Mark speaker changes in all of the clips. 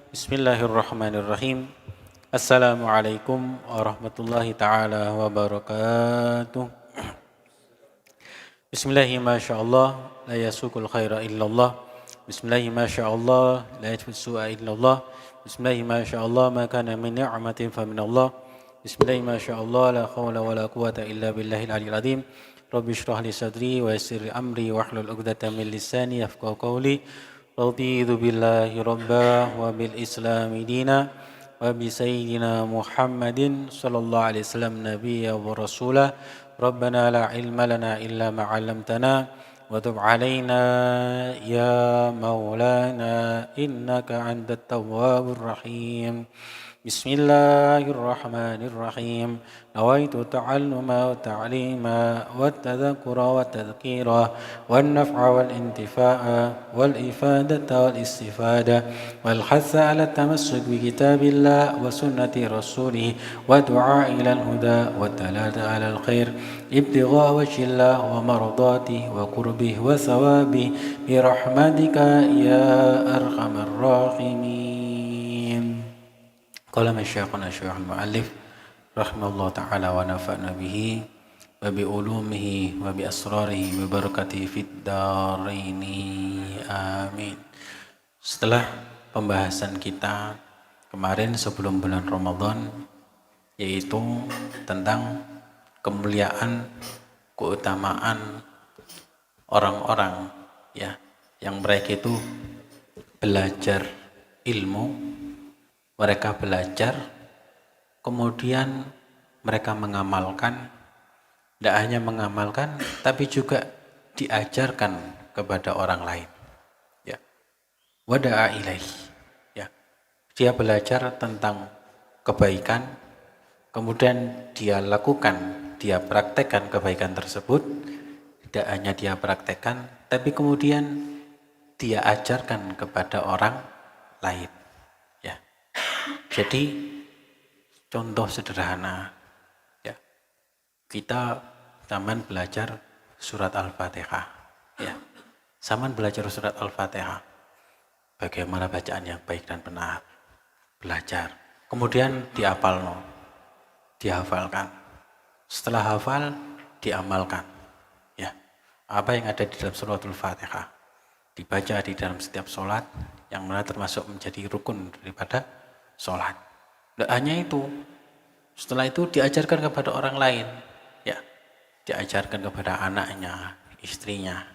Speaker 1: Bismillahirrahmanirrahim. Assalamualaikum warahmatullahi taala wabarakatuh. Bismillahi masyaallah la yasukul khaira illallah. Bismillahi masyaallah la yadfus su'a illallah. Bismillahi masyaallah ma kana min ni'matin fa minallah. Bismillahi masyaallah la haula wala quwata illa billahil aliyyil azim. Rabbi shrah li sadri wa yassir li amri wahlul 'uqdatam min lisani yafqahu qawli. Raditu billahi rabba wa bil islami dina wa bi sayyidina Muhammadin sallallahu alaihi wasallam nabiyya wa rasulah. Rabbana la ilma lana illa ma 'allamtana wa tub 'alaina ya maulana innaka antat tawwabur rahim. Bismillahirrahmanirrahim. Nawaitu ta'alluma wa ta'lima wa tadhakkura wa tadhkira wan naf'a wal intifa'a wal ifadata wal istifada wal hatha ala tamassuk bi kitabillah wa sunnati rasulih wa du'a ila al huda wa talata ala al khair ibtigha wajhillah wa mardati wa qurbih wa thawabih bi rahmatika ya arhamar rahimin. Qala masyayikhuna syaikh al-mu'allif rahimahullah ta'ala wa nafa'na bihi wa bi ulumihi wa bi asrarihi wa barakatihi fid dharaini amin. Setelah pembahasan kita kemarin sebelum bulan Ramadan, yaitu tentang kemuliaan, keutamaan orang-orang ya yang mereka itu belajar ilmu, mereka belajar, kemudian mereka mengamalkan, tidak hanya mengamalkan, tapi juga diajarkan kepada orang lain. Ya, wada'a ilaih. Ya, dia belajar tentang kebaikan, kemudian dia lakukan, dia praktekkan kebaikan tersebut. Tidak hanya dia praktekkan, tapi kemudian dia ajarkan kepada orang lain. Jadi contoh sederhana ya, kita zaman belajar surat Al-Fatihah ya, zaman belajar surat Al-Fatihah, bagaimana bacaan yang baik dan benar, belajar, kemudian dihafalkan, setelah hafal diamalkan ya, apa yang ada di dalam surat Al-Fatihah dibaca di dalam setiap sholat, yang mana termasuk menjadi rukun daripada sholat. Tidak hanya itu, setelah itu diajarkan kepada orang lain, ya, diajarkan kepada anaknya, istrinya,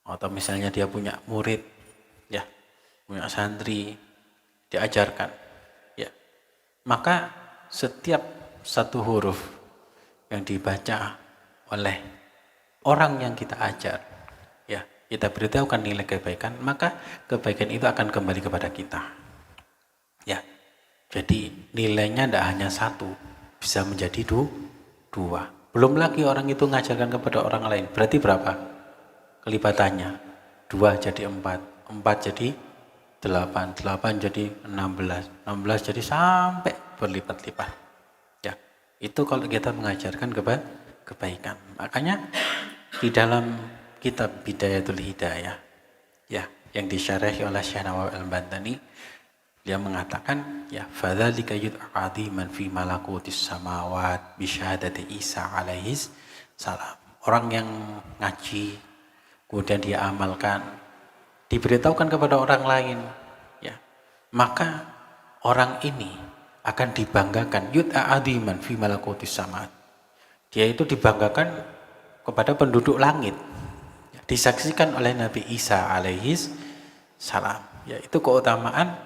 Speaker 1: atau misalnya dia punya murid, ya, punya santri, diajarkan, ya. Maka setiap satu huruf yang dibaca oleh orang yang kita ajar, ya, kita beritahukan nilai kebaikan, maka kebaikan itu akan kembali kepada kita, ya. Jadi nilainya tidak hanya satu, bisa menjadi dua. Belum lagi orang itu mengajarkan kepada orang lain, berarti berapa kelipatannya? 2 jadi 4, 4 jadi 8, 8 jadi 16, 16 jadi sampai berlipat-lipat. Ya, itu kalau kita mengajarkan kebaikan. Makanya di dalam kitab Bidayatul Hidayah, ya, yang disyarahi oleh Syekh Nawawi Al-Bantani, dia mengatakan ya, fadzalika yud'adi man fi malakutis samawat bi syahadati Isa alaihis salam. Orang yang ngaji kemudian dia amalkan, diberitahukan kepada orang lain, ya, maka orang ini akan dibanggakan, yud'adi man fi malakutis samawat. Dia itu dibanggakan kepada penduduk langit, ya, disaksikan oleh Nabi Isa alaihis salam. Ya, itu keutamaan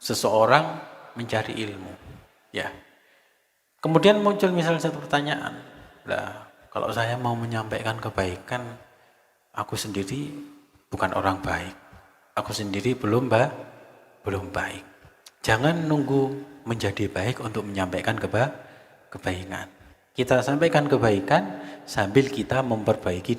Speaker 1: seseorang mencari ilmu, ya. Kemudian muncul misalnya satu pertanyaan, lah, kalau saya mau menyampaikan kebaikan, aku sendiri bukan orang baik, aku sendiri belum baik. Jangan nunggu menjadi baik untuk menyampaikan kebaikan. Kita sampaikan kebaikan sambil kita memperbaiki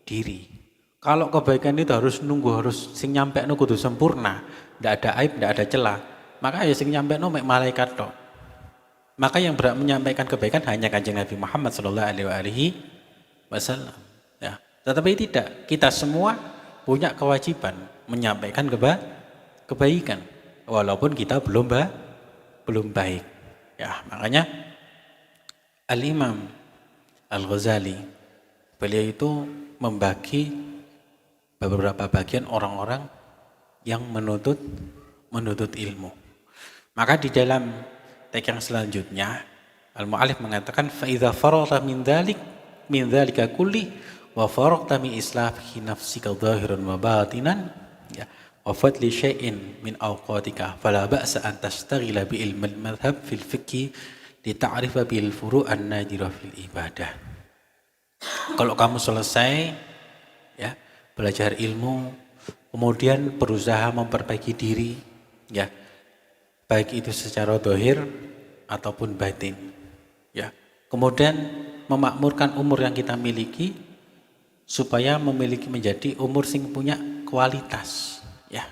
Speaker 1: diri. Kalau kebaikan itu harus nunggu, harus sing nyampe nu kudu sempurna, tidak ada aib, tidak ada celah, maka ya sing nyampe nu mek malaikat tok. Maka yang berhak menyampaikan kebaikan hanya Kanjeng Nabi Muhammad sallallahu alaihi wasallam. Ya. Tetapi tidak, kita semua punya kewajiban menyampaikan kebaikan walaupun kita belum baik. Ya, makanya Al-Imam Al-Ghazali beliau itu membagi beberapa bagian orang-orang yang menuntut ilmu. Maka di dalam teks yang selanjutnya Al-Mu'allif mengatakan fa idza faragta min dzalika kulli wa faragta min islahi nafsika dhahiran wa batinan ya wa fadli syai'in min awqatika fala ba'sa an tastaghila bi ilmi al-madhhab fil fiqh li ta'rifa bil furu' an-nadira fil ibadah. Kalau kamu selesai ya belajar ilmu kemudian berusaha memperbaiki diri ya baik itu secara zahir ataupun batin ya kemudian memakmurkan umur yang kita miliki supaya menjadi umur sing punya kualitas ya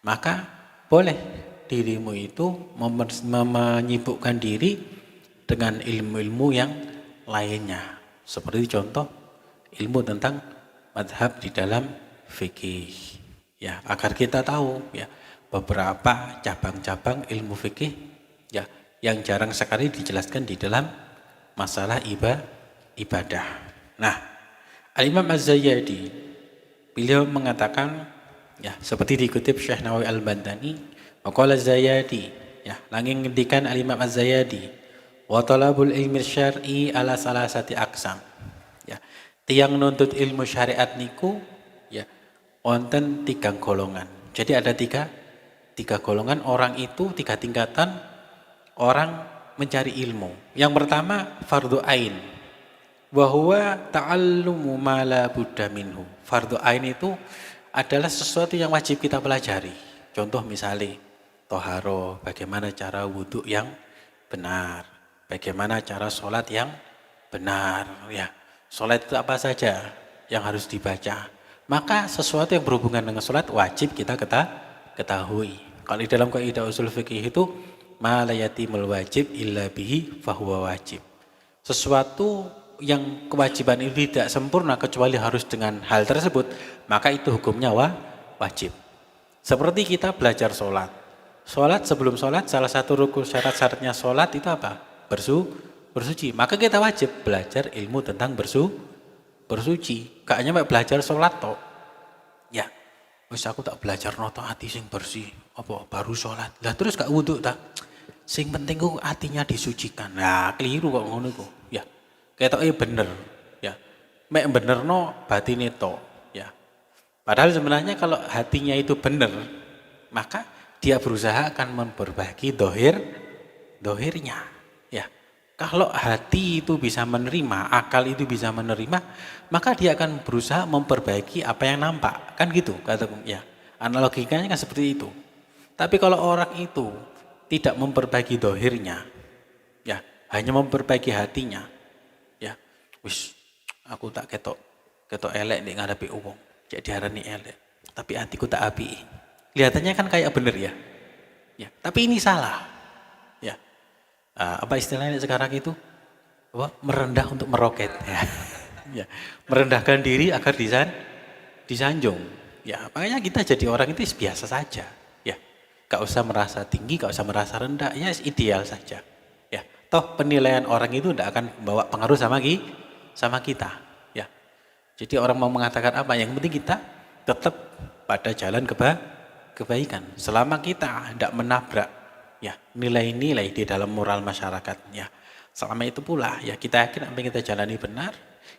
Speaker 1: maka boleh dirimu itu menyibukkan diri dengan ilmu-ilmu yang lainnya seperti contoh ilmu tentang madhab di dalam fikih ya agar kita tahu ya beberapa cabang-cabang ilmu fikih ya yang jarang sekali dijelaskan di dalam masalah ibadah. Nah, Al-Imam Az-Zayyadi beliau mengatakan ya seperti dikutip Syekh Nawawi Al-Bandani, waqala Az-Zayyadi ya langing ngendikan Al-Imam Az-Zayyadi wa talabul ilmi syar'i ala salasati aqsam. Ya, tiang nuntut ilmu syariat niku ya wonten 3 golongan. Jadi ada tiga golongan orang itu, 3 tingkatan orang mencari ilmu. Yang pertama fardhu ain wa huwa ta'allumu ma la budda minhu. Fardhu ain itu adalah sesuatu yang wajib kita pelajari. Contoh misalnya toharo, bagaimana cara wudhu yang benar, bagaimana cara sholat yang benar ya. Sholat itu apa saja yang harus dibaca. Maka sesuatu yang berhubungan dengan sholat wajib kita ketahui. Kalau di dalam kaidah usul fikih itu ma la yatimul wajib illa bihi fahuwa wajib. Sesuatu yang kewajiban itu tidak sempurna kecuali harus dengan hal tersebut, maka itu hukumnya wajib. Seperti kita belajar sholat. Sholat sebelum sholat salah satu rukun syarat-syaratnya sholat itu apa? Bersuci. Maka kita wajib belajar ilmu tentang bersuci. Gak hanya belajar sholat toh. Ya. Wis aku tak belajar noto hati sing bersih apa baru sholat lah terus gak wudhu tak sing penting ku hatinya disucikan nah keliru kok ngono iku ya ketoknya bener ya mek bener no batine to ya padahal sebenarnya kalau hatinya itu bener maka dia berusaha akan memperbaiki dohirnya ya kalau hati itu bisa menerima akal itu bisa menerima maka dia akan berusaha memperbaiki apa yang nampak kan gitu kata ya analogikanya kan seperti itu tapi kalau orang itu tidak memperbaiki dohirnya ya hanya memperbaiki hatinya ya wis aku tak ketok elek nek ngadepi wong cek diarani elek tapi hatiku tak api kelihatannya kan kayak bener ya tapi ini salah ya apa istilahnya sekarang itu merendah untuk meroket ya. Ya merendahkan diri agar disanjung ya makanya kita jadi orang itu biasa saja ya gak usah merasa tinggi gak usah merasa rendah ya ideal saja ya toh penilaian orang itu tidak akan membawa pengaruh sama kita ya jadi orang mau mengatakan apa yang penting kita tetap pada jalan kebaikan selama kita tidak menabrak ya nilai-nilai di dalam moral masyarakat ya selama itu pula ya kita yakin apa yang kita jalani benar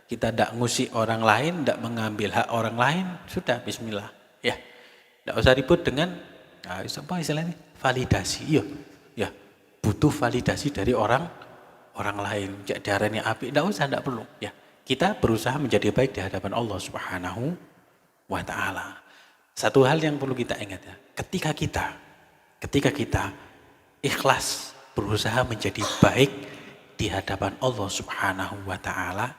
Speaker 1: kita tidak ngusik orang lain tidak mengambil hak orang lain sudah bismillah ya tidak usah ribut dengan apa istilahnya validasi ya butuh validasi dari orang lain cek darahnya api tidak perlu ya kita berusaha menjadi baik di hadapan Allah Subhanahu wa ta'ala. Satu hal yang perlu kita ingat ya ketika kita ikhlas berusaha menjadi baik di hadapan Allah Subhanahu wa ta'ala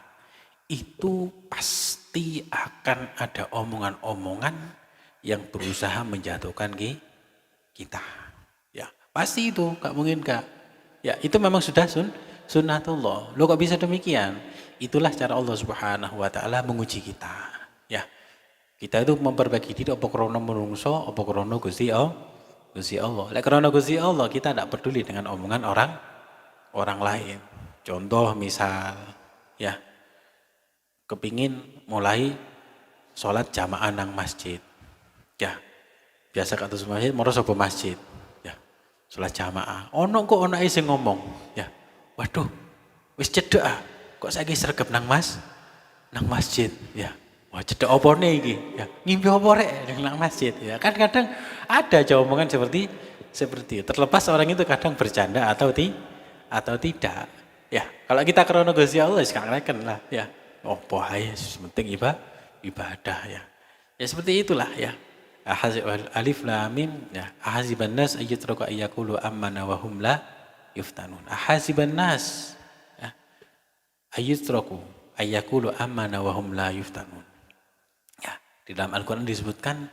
Speaker 1: itu pasti akan ada omongan-omongan yang berusaha menjatuhkan kita ya pasti itu gak mungkin gak ya itu memang sudah sunnatullah lo kok bisa demikian itulah cara Allah Subhanahu wa ta'ala menguji kita ya kita itu memperbaiki diri apa krana menungso apa krana Gusti Gusti Allah. Lek krana Gusti Allah kita tidak peduli dengan omongan orang lain. Contoh misal ya kepingin mulai sholat jamaah nang masjid. Ya, biasa kados masjid moro sapa masjid. Ya, sholat jamaah. Ono kok ono sing ngomong, ya. Waduh, wis cedhek ah. Kok saiki sregep nang masjid, ya. Wah, cedhek opone iki? Ya, ngimpi opo rek nang masjid, ya. Kan kadang ada aja omongan seperti itu. Terlepas orang itu kadang bercanda atau tidak. Ya, kalau kita krono Gusti Allah sekarang lah, ya. Oh, bahaya, penting ibadah ya. Ya seperti itulah ya. Alif lam mim ya. Ahasiban nas ayyatraku ayyaqulu amanna wa hum la yuftanun. Ahasiban nas ya. Ayyatraku ayyaqulu amanna wa hum la yuftanun. Ya, di dalam Al-Qur'an disebutkan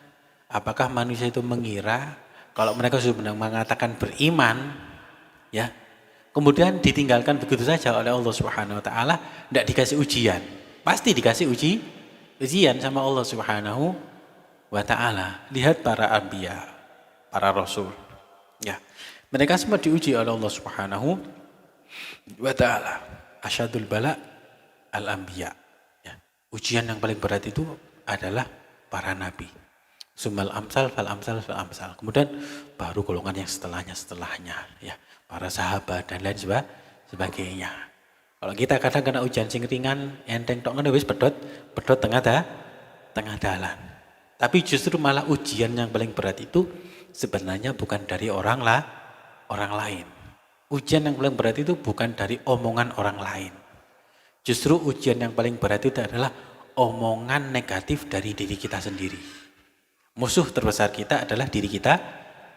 Speaker 1: apakah manusia itu mengira kalau mereka sudah mengatakan beriman ya, kemudian ditinggalkan begitu saja oleh Allah Subhanahu wa taala, tidak dikasih ujian. Pasti dikasih ujian sama Allah Subhanahu wa taala. Lihat para anbiya, para rasul. Ya. Mereka semua diuji oleh Allah Subhanahu wa taala. Asyadul bala al-anbiya. Ya. Ujian yang paling berat itu adalah para nabi. Sumal amsal fal amsal fal amsal. Kemudian baru golongan yang setelahnya ya. Para sahabat dan lain sebagainya. Kalau kita kadang kena ujian sing ringan, enteng tok ngene wis pedot tengah dalan. Tapi justru malah ujian yang paling berat itu sebenarnya bukan dari orang lain. Ujian yang paling berat itu bukan dari omongan orang lain. Justru ujian yang paling berat itu adalah omongan negatif dari diri kita sendiri. Musuh terbesar kita adalah diri kita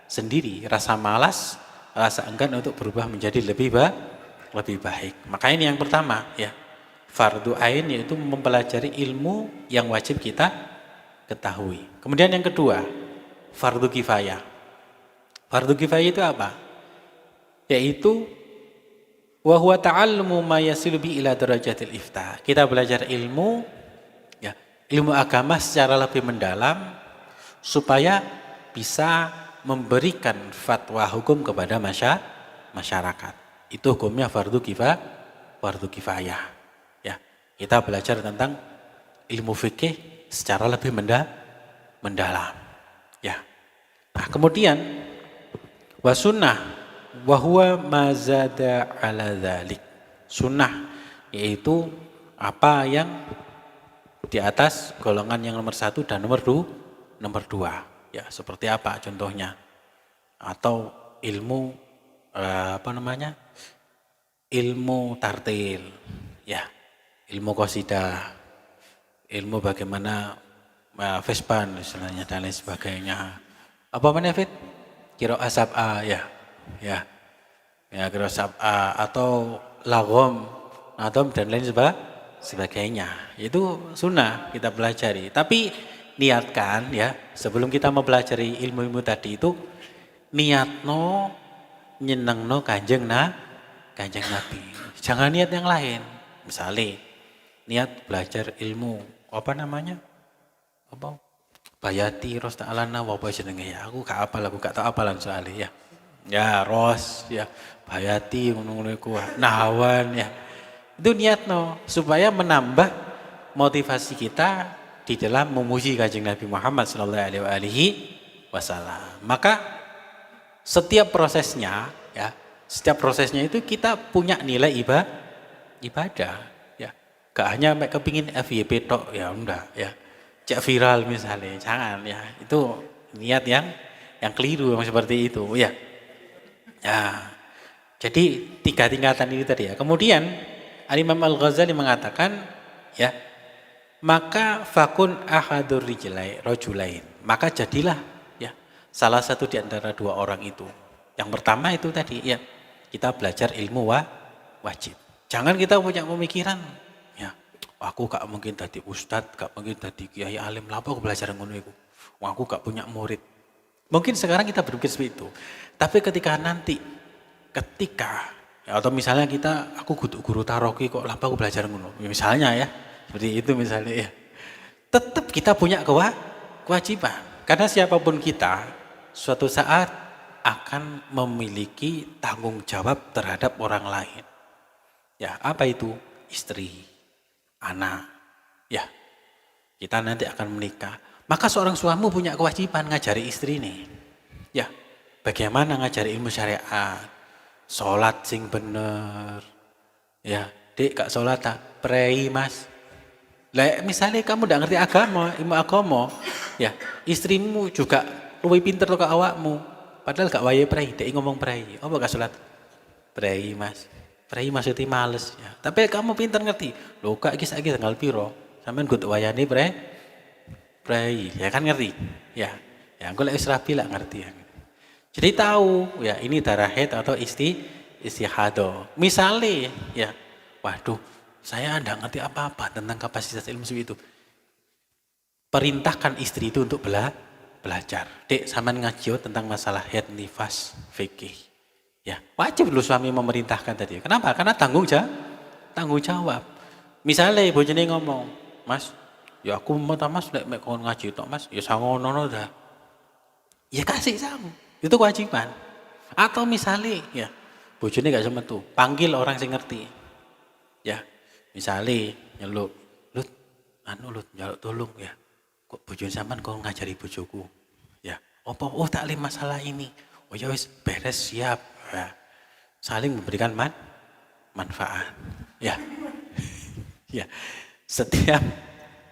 Speaker 1: sendiri. Rasa malas, rasa enggan untuk berubah menjadi lebih baik. Maka ini yang pertama ya. Fardu ain yaitu mempelajari ilmu yang wajib kita ketahui. Kemudian yang kedua, fardu kifayah. Fardu kifayah itu apa? Yaitu wa huwa ta'allumu ma yasilu bi ila darajatil ifta. Kita belajar ilmu ya, ilmu agama secara lebih mendalam supaya bisa memberikan fatwa hukum kepada masyarakat. Itu hukumnya fardu kifayah. Ya, kita belajar tentang ilmu fikih secara lebih mendalam. Ya. Nah, kemudian wa sunnah wa huwa ma zada ala dzalik. Sunnah yaitu apa yang di atas golongan yang nomor 1 dan nomor 2. Ya, seperti apa contohnya? Atau ilmu ilmu tartil, ya, ilmu qasidah, ilmu bagaimana vespan misalnya dan lain sebagainya. Apa namanya Fit? Qiraah sab'a ya, qiraah sab'a atau lagom, nadom dan lain sebagainya. Itu sunnah kita pelajari. Tapi niatkan ya sebelum kita mempelajari ilmu-ilmu tadi itu niatno nyenengno kanjeng Nabi. Jangan niat yang lain. Misalnya niat belajar ilmu Bayati Ros ta'alana wa apa jenenge ya. Aku gak tau apalan soalnya ya. Ya Ros ya, Bayati ngono-ngono iku. Nahawan ya. Itu niatno supaya menambah motivasi kita di dalam memuji kanjeng Nabi Muhammad sallallahu alaihi wasallam. Maka setiap prosesnya itu kita punya nilai ibadah ya. Gak hanya kepingin FYP tok ya enggak ya. Cek viral misalnya, jangan ya. Itu niat yang keliru seperti itu ya. Ya. Jadi 3 tingkatan ini tadi ya. Kemudian Al-Imam Al-Ghazali mengatakan ya, maka fakun ahadur rajulain. Maka jadilah salah satu di antara 2 orang itu. Yang pertama itu tadi ya, kita belajar ilmu wajib. Jangan kita punya pemikiran ya, aku gak mungkin tadi ustadz, gak mungkin tadi kiai alim, lapa aku belajar ngono iku. Aku gak punya murid. Mungkin sekarang kita berpikir seperti itu. Tapi ketika ya, atau misalnya aku guru taroki kok lapa aku belajar ngono. Misalnya ya, seperti itu misalnya ya. Tetap kita punya kewajiban. Karena siapapun kita suatu saat akan memiliki tanggung jawab terhadap orang lain. Ya, apa itu? Istri, anak. Ya, kita nanti akan menikah. Maka seorang suami punya kewajiban ngajari istri nih. Ya, bagaimana ngajari ilmu syariat? Sholat sing bener. Ya, dek gak sholat tak? Prei mas. Lah misalnya kamu gak ngerti agama, ilmu agama. Ya, istrimu juga lebih pinter ke awakmu. Padahal gak wayahe prei, dek ngomong prei. Apa gak sholat? Prei mas. Prei maksudnya males ya. Tapi kamu pinter ngerti. Loh kak iki saiki tanggal piro? Sampeyan kudu wayane prei. Ya kan ngerti? Ya. Ya aku lek wis rabi lah ngerti ya. Jadi tahu ya ini darah haid atau istihadah. Misalnya ya, waduh saya enggak ngerti apa-apa tentang kapasitas ilmu itu. Perintahkan istri itu untuk belajar. Dek, sampean ngaji tentang masalah haid, nifas, fikih. Ya, wajib lu suami memerintahkan tadi. Kenapa? Karena tanggung jawab. Misalnya bojone ngomong, "Mas, ya aku mau Mas lek mek kon ngaji tok Mas, ya sangono dah." Ya kasih sangu. Itu kewajiban. Atau misalnya ya, bojone gak semetu, panggil orang yang ngerti. Ya, misalnya nyeluk, "Lut, Lut, njaluk tolong ya. Kok bojone sampean kok ngajari bojoku?" Ya, "Opo? Oh, taklim masalah ini." "Oh ya wis beres siap." Ya, saling memberikan manfaat. Ya, ya. Setiap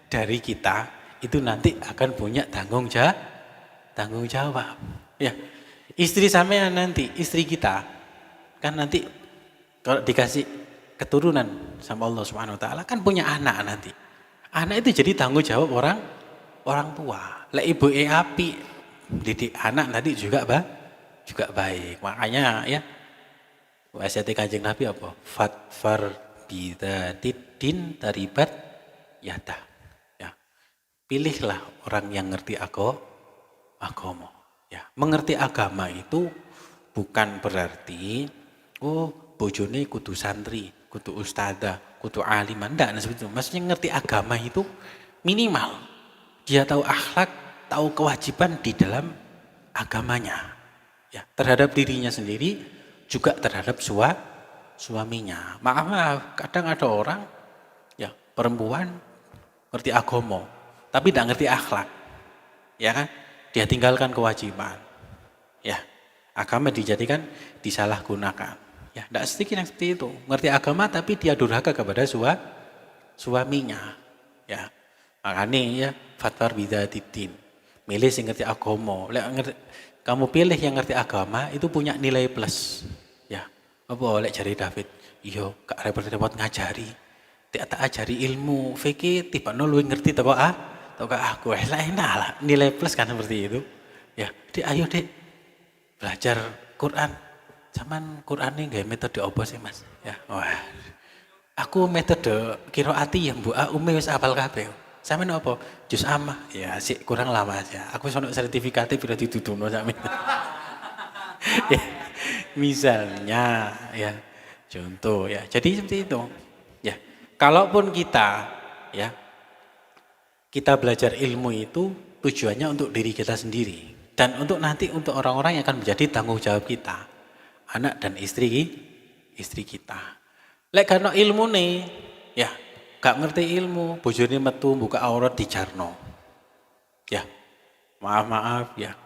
Speaker 1: dari kita itu nanti akan punya tanggung jawab. Ya, istri sampean nanti, istri kita kan nanti kalau dikasih keturunan sama Allah Subhanahu Wa Taala kan punya anak nanti. Anak itu jadi tanggung jawab orang tua. Lah ibu api didik anak nanti juga baik. Makanya ya wasiat Kanjeng Nabi apa? Fatfar bidzatid taribat yata. Ya. Pilihlah orang yang ngerti agama. Ya, mengerti agama itu bukan berarti bojone kudu santri, kudu ustadzah, kudu aliman, enggak seperti itu. Maksudnya ngerti agama itu minimal dia tahu akhlak, tahu kewajiban di dalam agamanya. Ya, terhadap dirinya sendiri juga terhadap suaminya. Maaf, kadang ada orang ya perempuan ngerti agama tapi tidak ngerti akhlak. Ya kan? Dia tinggalkan kewajiban. Ya, agama dijadikan disalahgunakan. Ya, tidak sedikit yang seperti itu. Ngerti agama tapi dia durhaka kepada suaminya. Ya. Makanya ya fatwar bidzatid. Milih sing ngerti agama. Kamu pilih yang ngerti agama itu punya nilai plus. Ya, apa lek jari David? Iya, gak repot-repot ngajari. Tak ajari ilmu fikih tiba-tiba lu ngerti toko aku. Lah enak lah, nilai plus kan seperti itu. Ya, Dek ayo Dek belajar Quran. Zaman Quran ini gak metode apa sih Mas? Ya, wah. Aku metode qiraati yang mbok umi wis apal kabeh. Sampeyan apa? Jus amah. Ya sih kurang lama aja. Aku sono sertifikatnya bila dituduhno sampeyan. Ya, misalnya ya. Contoh ya. Jadi seperti itu. Ya. Kalaupun kita ya kita belajar ilmu itu tujuannya untuk diri kita sendiri dan untuk nanti untuk orang-orang yang akan menjadi tanggung jawab kita. Anak dan istri kita. Lek karena ilmu nih, ya gak ngerti ilmu, bojone metu buka aurat di Jarno. Ya, maaf ya,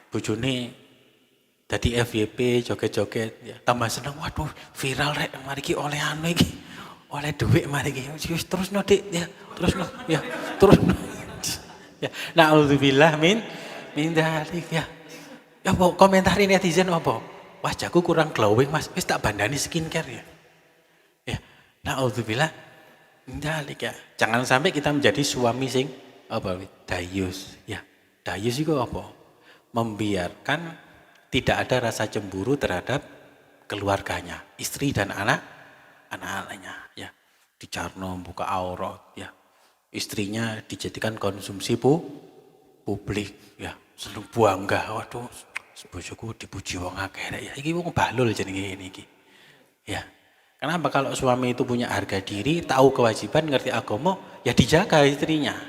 Speaker 1: bojone dadi FYP joget-joget, ya tambah seneng, waduh viral rek, mari ki oleh anu iki, oleh duit mari ki, terus no dik, ya terus no, ya terus no. Ya, na'udzubillah min dalik ya. Ya apa komentarin netizen apa? Wajahku kurang glowing mas, wis tak bandani skincare ya. Ya, na'udzubillah dalik ya. Jangan sampai kita menjadi suami sing apa dayus ya. Dayus itu apa? Membiarkan tidak ada rasa cemburu terhadap keluarganya, istri dan anak-anaknya ya. Di Jarno buka aurat ya. Istrinya dijadikan konsumsi publik ya. Seneng bangga, waduh bojoku dipuji wong akeh ya. Iki wong balul jenenge ngene iki. Ya. Kenapa kalau suami itu punya harga diri, tahu kewajiban, ngerti agama, ya dijaga istrinya.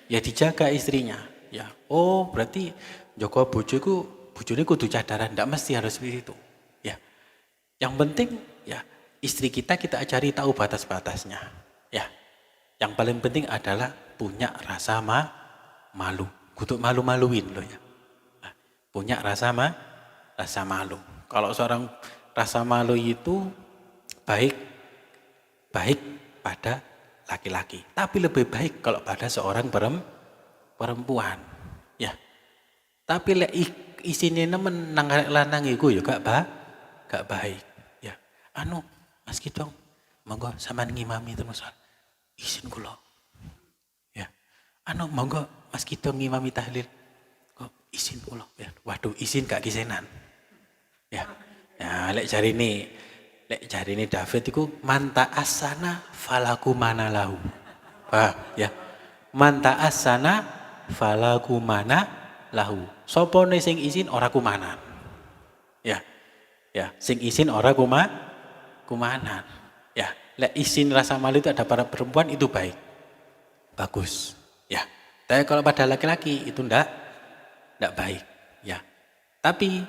Speaker 1: Ya dijaga istrinya. Ya, oh berarti Joko bojoku bojone kudu cadaran, enggak mesti harus seperti itu. Ya. Yang penting ya istri kita ajari tahu batas-batasnya. Ya. Yang paling penting adalah punya rasa malu. Kudu malu-maluin loh ya. Nah, punya rasa malu. Kalau seorang rasa malu itu baik pada laki-laki, tapi lebih baik kalau pada seorang perempuan. Ya. Tapi lek isine nemen nang lanang iku ya gak baik. Ya. Mas Kidong, monggo sampean ngimami terus. Izin kula. Ya. Monggo Mas Kidong ngimami tahlil. Kok izin kula. Ya. Waduh, izin gak kisenan. Ya. Nah, lek jarine David iku manta asana falaku mana lahu. Ya. Manta asana falaku mana lahu. Sopone sing izin ora kumanan. Ya. Ya, sing izin ora kumanan. Ya, lek izin rasa malu itu ada para perempuan itu baik. Bagus. Ya. Tapi kalau pada laki-laki itu ndak baik. Ya. Tapi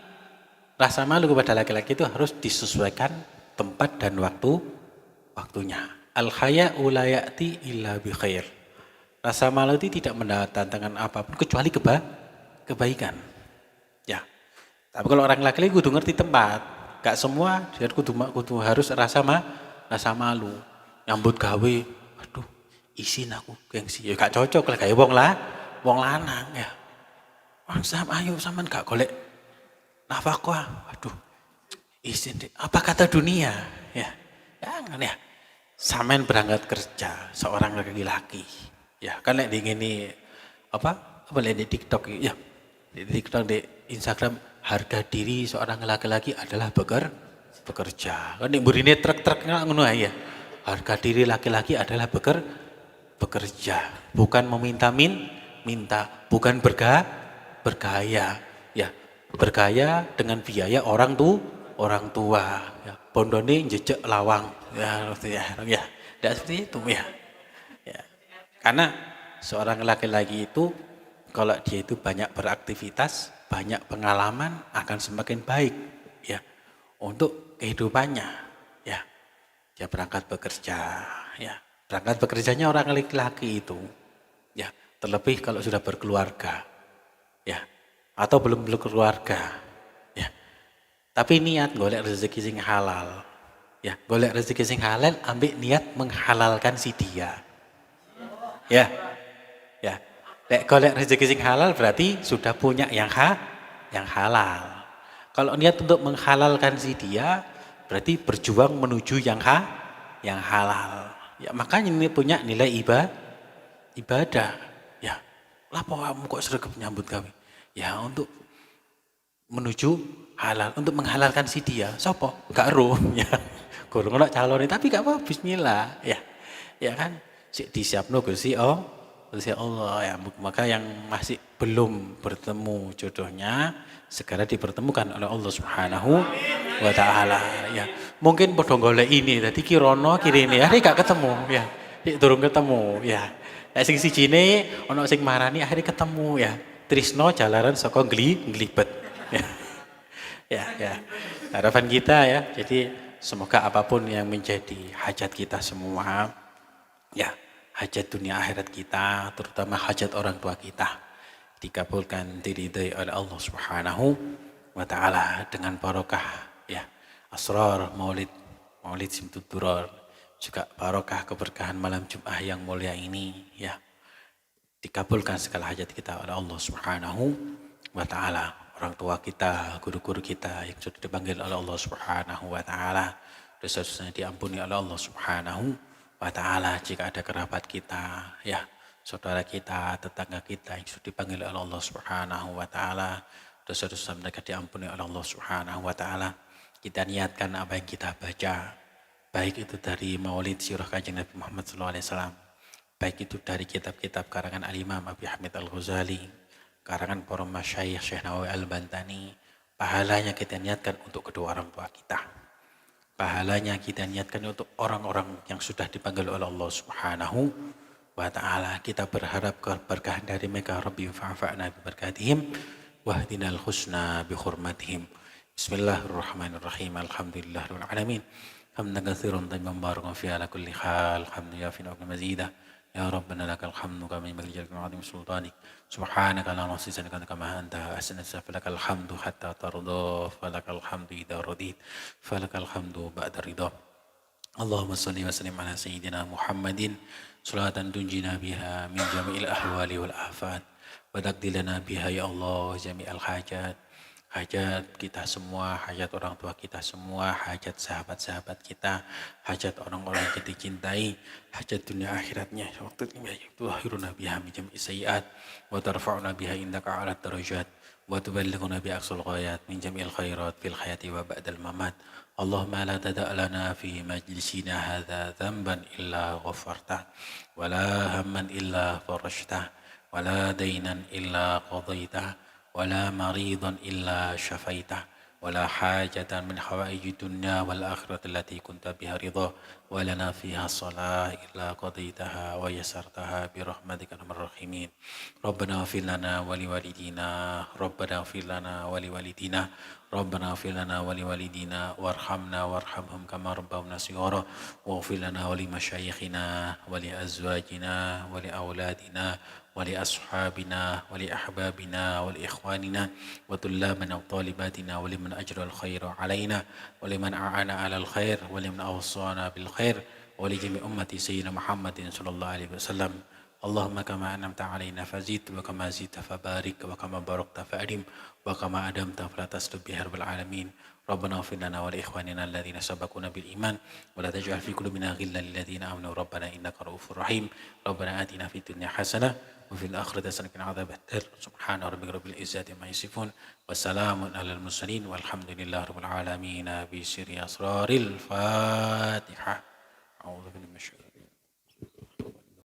Speaker 1: rasa malu kepada laki-laki itu harus disesuaikan tempat dan waktunya. Al-haya'u la ya'ti illa bi khair. Rasa malu itu tidak mendatangkan apapun kecuali kebaikan. Ya. Tapi kalau orang laki-laki kudu ngerti tempat. Gak semua dia kudu harus rasa malu. Nyambut gawe, aduh, izin aku gengsi. Ya gak cocok lah kayak wong lanang ya. Ayo sampean gak golek nafkah. Aduh. Izin deh. Apa kata dunia? Ya. Jangan ya. Sampean berangkat kerja seorang laki-laki. Ya, kan lek ngene apa di TikTok ya. Di TikTok, di Instagram, harga diri seorang laki-laki adalah bekerja. Kan nek mburine truk-truk ngono ya. Harga diri laki-laki adalah bekerja, bukan minta, bukan bergaya. Ya, bergaya dengan biaya orang tua. Ya, bondone jejak lawang. Ya, tidak seperti itu ya. Ya. Karena seorang laki-laki itu kalau dia itu banyak beraktivitas, banyak pengalaman akan semakin baik ya untuk kehidupannya. Ya. Dia berangkat bekerja, ya. Berangkat bekerjanya orang laki-laki itu. Ya, terlebih kalau sudah berkeluarga. Ya. Atau belum berkeluarga. Ya. Tapi niat golek rezeki sing halal. Ya, golek rezeki sing halal ambil niat menghalalkan si dia. Ya. Ya. Lek golek rezeki sing halal berarti sudah punya yang halal. Kalau niat untuk menghalalkan si dia berarti berjuang menuju yang halal. Ya, makanya ini punya nilai ibadah. Ya. Lapo kamu kok sregep nyambut kami? Ya, untuk menuju halal, untuk menghalalkan si dia. Sopo? Gak ero ya. Gurung ono calone tapi gak apa bismillah ya. Ya kan? Sik disiapno Gusti Allah ya. Maka yang masih belum bertemu jodohnya segera dipertemukan oleh Allah Subhanahu wa taala ya. Mungkin padha golek ini dadi kirono kirene akhire gak ketemu ya. Durung ketemu ya. Nek sing sijine ana sing marani akhire ketemu ya. Trisno jalaran saka nglibet ya. Ya. Harapan kita ya. Jadi semoga apapun yang menjadi hajat kita semua ya, hajat dunia akhirat kita, terutama hajat orang tua kita dikabulkan, diridhai oleh Allah Subhanahu wa taala dengan barokah ya asrar Maulid Simtud Duror, juga barokah keberkahan malam Jumat yang mulia ini ya. Dikabulkan segala hajat kita oleh Allah Subhanahu wa taala. Orang tua kita, guru-guru kita yang sudah dipanggil oleh Allah Subhanahu wa taala, dosa-dosanya diampuni oleh Allah Subhanahu wa taala. Jika ada kerabat kita ya, saudara kita, tetangga kita yang sudah dipanggil oleh Allah Subhanahu wa taala, dosa-dosa mereka diampuni oleh Allah Subhanahu wa taala. Kita niatkan apa yang kita baca, baik itu dari Maulid Sirah Kanjeng Nabi Muhammad SAW, baik itu dari kitab-kitab karangan Al-Imam Abi Hamid Al-Ghazali, karangan para masyayikh Syekh Nawawi Al-Bantani, pahalanya kita niatkan untuk kedua orang tua kita. Pahalanya kita niatkan untuk orang-orang yang sudah dipanggil oleh Allah Subhanahu wa ta'ala. Kita berharap keberkahan dari mereka. Rabbi fa'fa'na biberkatihim واهدنا الحسنى بحرمتهم. بسم الله الرحمن الرحيم. الحمد لله رب العالمين حمدا كثيرا طيبا مباركا فيه على كل حال. الحمد لله في نعم مزيدا. يا ربنا لك الحمد كما ينبغي لجلالك وعظيم سلطانك. سبحانك لا نحصي ثناء كما أنت أحسن فلك الحمد حتى ترضى. فلك الحمد إذا رضيت. فلك الحمد بعد الرضا. اللهم صل وسلم على سيدنا محمد صلاة تنجينا بها من جميع الأحوال والآفات وتقضي لنا بها يا الله جميع الحاجات. Hajat kita semua, hajat orang tua kita semua, hajat sahabat-sahabat kita, hajat orang-orang yang kita cintai, hajat dunia akhiratnya. Waktu itu akhiruna biha min jam'i sayyi'at wa tarfa'una biha indaka 'ala darajat wa tuballighuna bi aqsal ghayat min jami'il khairat fil hayati wa ba'dal mamat. Allahumma la tada' lana fi majlisina hadza dhanban illa ghafartah wa la hamman illa farajtah wa la daynan illa qadaitah ولا مريضا إلا شفيته ولا حاجة من حوائج الدنيا والآخرة التي كنت بها رضا ولنا فيها صلاة إلا قضيتها ويسرتها برحمتك أرحم الراحمين. ربنا اغفر لنا ولوالدينا ربنا اغفر لنا ولوالدينا ربنا اغفر لنا ولوالدينا وارحمنا وارحمهم كما ربونا صغارا واغفر لنا ولمشايخنا ولأزواجنا ولأولادنا ولأصحابنا ولأحبابنا ولإخواننا وطلابنا وطالباتنا ولمن أجر الخير علينا ولمن أعان على الخير ولمن أوصانا بالخير ولجميع أمة سيدنا محمد صلى الله عليه وسلم. اللهم كما أنعمت علينا فزد وكما زدت فبارك وكما باركت فأدم وكما أدمت فلا تسلب به رب العالمين. ربنا اغفر لنا ولإخواننا الذين سبقونا بالإيمان ولا تجعل في قلوبنا غلا للذين آمنوا ربنا إنك رؤوف رحيم. ربنا آتنا في الدنيا حسنة وفي الآخرة حسنة وقنا عذاب النار. سبحان ربك رب العزة عما يصفون وسلام على المرسلين والحمد لله رب العالمين بسر أسرار الفاتحة. أعوذ بالله من الشيطان